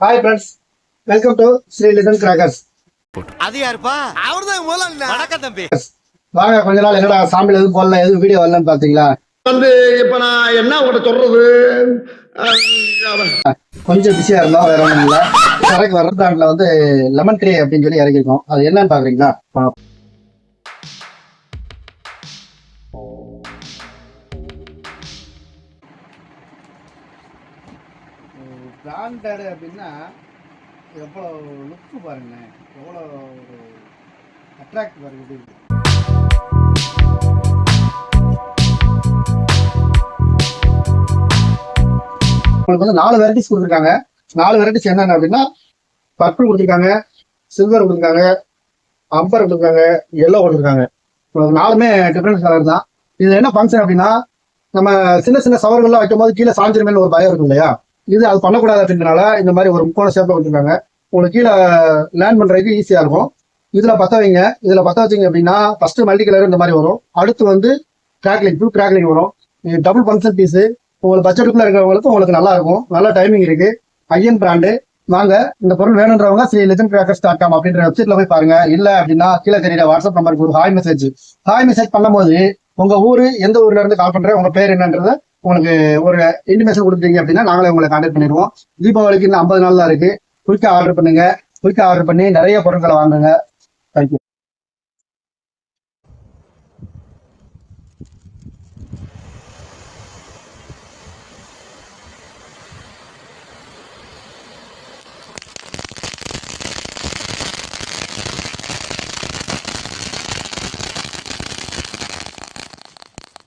Hi friends, welcome to Sri Lisan crackers. அது யாருப்பா? அவர்தான் முதல்ல. வணக்கம் தம்பி. வாங்க, கொஞ்ச நாள் என்னடா சாம்பிள் எதுவும் போடல, எதுவும் வீடியோ வரலன்னு பாத்தீங்களா? இப்ப நான் என்ன உங்கள்கிட்ட சொல்றது, கொஞ்சம் பிஸியா இருந்தோம், வேற ஒன்றும் இல்லை. கரெக்ட் வர பிராண்ட்ல வந்து லெமன் ட்ரீ அப்படின்னு சொல்லி இறக்கிருக்கோம். அது என்னன்னு பாக்குறீங்களா? பிராண்டட் அப்படின்னா எவ்வளோ லுக்கு பாருங்க, எவ்வளோ ஒரு அட்ராக்ட் பாருங்க. உங்களுக்கு வந்து 4 வெரைட்டிஸ் கொடுத்துருக்காங்க. 4 வெரைட்டிஸ் என்னென்ன அப்படின்னா, பர்பிள் கொடுத்துருக்காங்க, சில்வர் கொடுத்துருக்காங்க, அம்பர் கொடுத்துருக்காங்க, எல்லோ கொடுத்துருக்காங்க. 4மே டிஃப்ரெண்ட் கலர் தான். இது என்ன ஃபங்க்ஷன் அப்படின்னா, நம்ம சின்ன சின்ன சவர்கள்லாம் வைக்கும் போது கீழே சாஞ்சிருமேன்னு ஒரு பயம் இருக்கும் இல்லையா? இது அது பண்ணக்கூடாது அப்படின்றனால இந்த மாதிரி ஒரு முக்கோண ஷேப்ல கொடுத்துருக்காங்க. உங்களுக்கு கீழே லேண்ட் பண்றதுக்கு ஈஸியா இருக்கும். இதுல பத்த வைங்க. இதுல பத்த வச்சிங்க அப்படின்னா ஃபர்ஸ்ட் மல்டி கலர் இந்த மாதிரி வரும். அடுத்து வந்து கிராக்லிங், ஃபுல் கிராக்லிங் வரும். Double function piece. உங்களுக்கு பட்ஜெட்டுக்குள்ள இருக்கிறவங்களுக்கு உங்களுக்கு நல்லா இருக்கும். நல்ல டைமிங் இருக்கு. IN brand. வாங்க, இந்த பொருள் வேணுன்றவங்க ஸ்ரீ லெஜண்ட் கிராக்கர்ஸ்.com அப்படின்ற வெப்சைட்ல போய் பாருங்க. இல்ல அப்படின்னா கீழே தெரியற வாட்ஸ்அப் நம்பருக்கு ஒரு ஹாய் மெசேஜ் பண்ணும்போது உங்க ஊரு, எந்த ஊர்ல இருந்து கால் பண்றேன், உங்க பேர் என்னன்றத உங்களுக்கு ஒரு இன்டிமேஷன் கொடுத்தீங்க அப்படின்னா நாங்களே உங்களை கான்டாக்ட் பண்ணிடுவோம். தீபாவளிக்கு இன்னும் 50 நாள் தான் இருக்கு. குயிக்கா ஆர்டர் பண்ணுங்க. குயிக்கா ஆர்டர் பண்ணி நிறைய பொருட்களை வாங்குங்க.